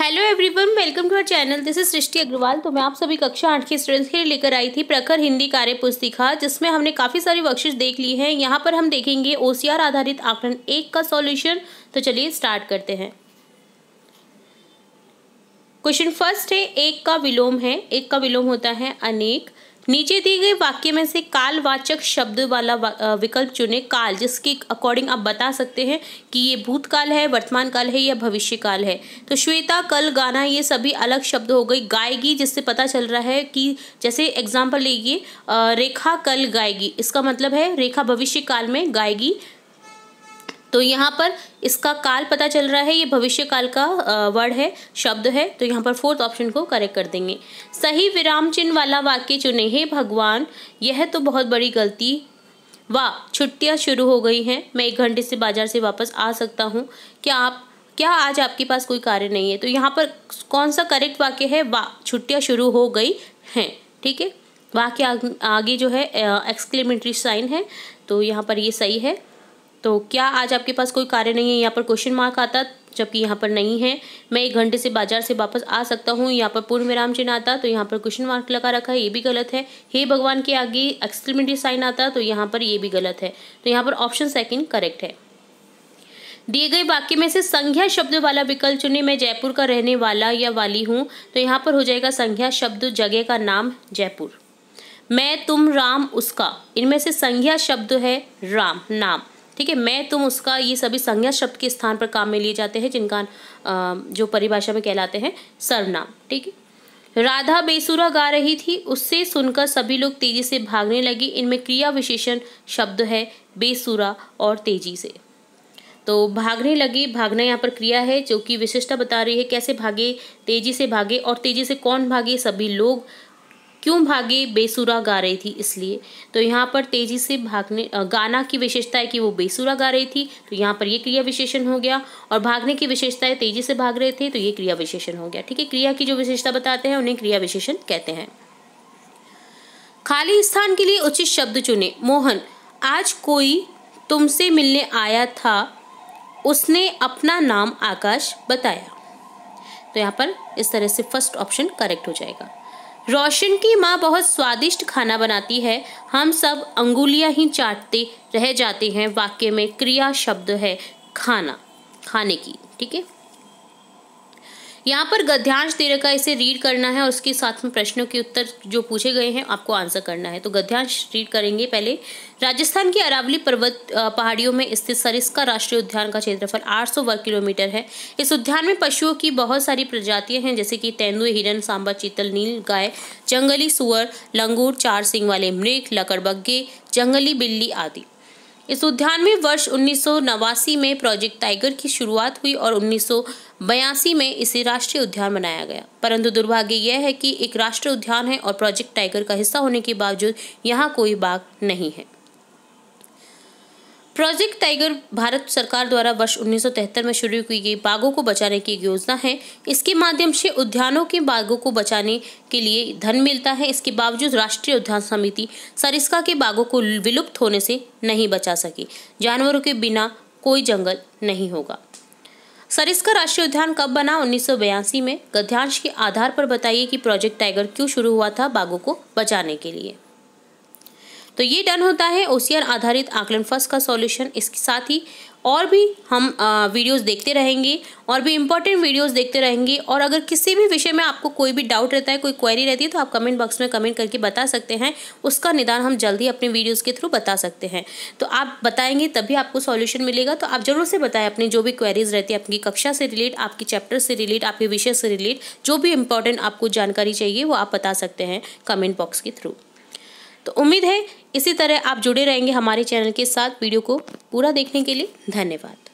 Hello everyone, welcome to our channel. This is Srishti Agarwal. तो मैं आप सभी कक्षा 8 के स्टूडेंट्स के लिए लेकर आई थी प्रखर हिंदी कार्य पुस्तिका, जिसमें हमने काफ़ी सारी वर्कशीट्स देख ली हैं। यहाँ पर हम देखेंगे ओसीआर आधारित आकलन 1 का सॉल्यूशन। तो चलिए स्टार्ट करते हैं। क्वेश्चन फर्स्ट है, एक का विलोम है। एक का विलोम होता है अनेक। नीचे दिए गए वाक्य में से कालवाचक शब्द वाला विकल्प चुने। काल, जिसके अकॉर्डिंग आप बता सकते हैं कि ये भूतकाल है, वर्तमान काल है या भविष्य काल है। तो श्वेता, कल, गाना, ये सभी अलग शब्द हो गई। गाएगी, जिससे पता चल रहा है कि जैसे एग्जाम्पल लीजिए, रेखा कल गाएगी, इसका मतलब है रेखा भविष्य काल में गाएगी। तो यहाँ पर इसका काल पता चल रहा है, ये भविष्य काल का वर्ड है, शब्द है। तो यहाँ पर फोर्थ ऑप्शन को करेक्ट कर देंगे। सही विराम चिन्ह वाला वाक्य चुने। हे भगवान, यह तो बहुत बड़ी गलती। वाह, छुट्टियाँ शुरू हो गई हैं, मैं 1 घंटे से बाजार से वापस आ सकता हूँ। क्या आज आपके पास कोई कार्य नहीं है? तो यहाँ पर कौन सा करेक्ट वाक्य है? वाह, छुट्टियाँ शुरू हो गई हैं। ठीक है, वाह के आगे जो है एक्सक्लेमेटरी साइन है, तो यहाँ पर ये सही है। तो क्या आज आपके पास कोई कार्य नहीं है, यहाँ पर क्वेश्चन मार्क आता, जबकि यहाँ पर नहीं है। मैं 1 घंटे से बाजार से वापस आ सकता हूँ, यहाँ पर पूर्ण विराम चिन्ह आता, तो यहाँ पर क्वेश्चन मार्क लगा रखा है, ये भी गलत है। हे भगवान के आगे एक्सक्लेमेटरी साइन आता, तो यहाँ पर ये भी गलत है। तो यहाँ पर ऑप्शन सेकंड करेक्ट है। दिए गए वाक्य में से संज्ञा शब्द वाला विकल्प चुने। मैं जयपुर का रहने वाला या वाली हूँ, तो यहाँ पर हो जाएगा संज्ञा शब्द जगह का नाम जयपुर। मैं, तुम, राम, उसका, इनमें से संज्ञा शब्द है राम, नाम। ठीक है, मैं, तुम, उसका, ये सभी संज्ञा शब्द के स्थान पर काम में लिए जाते हैं, जिनका जो परिभाषा में कहलाते हैं सर्वनाम। ठीक है। राधा बेसुरा गा रही थी, उससे सुनकर सभी लोग तेजी से भागने लगे। इनमें क्रिया विशेषण शब्द है बेसुरा और तेजी से। तो भागने लगे, भागना यहाँ पर क्रिया है, जो कि विशिष्टता बता रही है कैसे भागे, तेजी से भागे। और तेजी से कौन भागे? सभी लोग। क्यों भागे? बेसुरा गा रही थी इसलिए। तो यहाँ पर तेजी से भागने, गाना की विशेषता है कि वो बेसुरा गा रही थी, तो यहाँ पर ये क्रिया विशेषण हो गया। और भागने की विशेषता है तेजी से भाग रहे थे, तो ये क्रिया विशेषण हो गया। ठीक है, क्रिया की जो विशेषता बताते हैं उन्हें क्रिया विशेषण कहते हैं। खाली स्थान के लिए उचित शब्द चुने। मोहन, आज कोई तुमसे मिलने आया था, उसने अपना नाम आकाश बताया। तो यहाँ पर इस तरह से फर्स्ट ऑप्शन करेक्ट हो जाएगा। रोशन की माँ बहुत स्वादिष्ट खाना बनाती है, हम सब अंगुलियां ही चाटते रह जाते हैं। वाक्य में क्रिया शब्द है खाना, खाने की। ठीक है, यहाँ पर गद्यांश दे रखा है, इसे रीड करना है और उसके साथ में प्रश्नों के उत्तर जो पूछे गए हैं आपको आंसर करना है। तो गद्यांश रीड करेंगे पहले। राजस्थान की अरावली पर्वत पहाड़ियों में स्थित सरिस्का राष्ट्रीय उद्यान का क्षेत्रफल 800 वर्ग किलोमीटर है। इस उद्यान में पशुओं की बहुत सारी प्रजातियां हैं, जैसे कि तेंदुए, हिरन, सांबर, चीतल, नील गाय, जंगली सुअर, लंगूर, 4 सींग वाले मृग, लकड़बग्गे, जंगली बिल्ली आदि। इस उद्यान में वर्ष 1989 में प्रोजेक्ट टाइगर की शुरुआत हुई और 1982 में इसे राष्ट्रीय उद्यान बनाया गया। परंतु दुर्भाग्य यह है कि एक राष्ट्रीय उद्यान है और प्रोजेक्ट टाइगर का हिस्सा होने के बावजूद यहाँ कोई बाघ नहीं है। प्रोजेक्ट टाइगर भारत सरकार द्वारा वर्ष 1973 में शुरू की गई बाघों को बचाने की एक योजना है। इसके माध्यम से उद्यानों के बाघों को बचाने के लिए धन मिलता है। इसके बावजूद राष्ट्रीय उद्यान समिति सरिस्का के बाघों को विलुप्त होने से नहीं बचा सकी। जानवरों के बिना कोई जंगल नहीं होगा। सरिस्का राष्ट्रीय उद्यान कब बना? 1982 में। गद्यांश के आधार पर बताइए कि प्रोजेक्ट टाइगर क्यों शुरू हुआ था बाघों को बचाने के लिए। तो ये डन होता है ओसीआर आधारित आकलन फर्स्ट का सॉल्यूशन। इसके साथ ही और भी हम वीडियोस देखते रहेंगे और भी इम्पोर्टेंट वीडियोस देखते रहेंगे। और अगर किसी भी विषय में आपको कोई भी डाउट रहता है, कोई क्वेरी रहती है, तो आप कमेंट बॉक्स में कमेंट करके बता सकते हैं। उसका निदान हम जल्दी अपने वीडियोस के थ्रू बता सकते हैं। तो आप बताएंगे तभी आपको सॉल्यूशन मिलेगा। तो आप जरूर से बताएं अपनी जो भी क्वेरीज रहती है, आपकी कक्षा से रिलेट, आपकी चैप्टर से रिलेट, आपके विषय से रिलेट, जो भी इम्पोर्टेंट आपको जानकारी चाहिए वो आप बता सकते हैं कमेंट बॉक्स के थ्रू। तो उम्मीद है इसी तरह आप जुड़े रहेंगे हमारे चैनल के साथ। वीडियो को पूरा देखने के लिए धन्यवाद।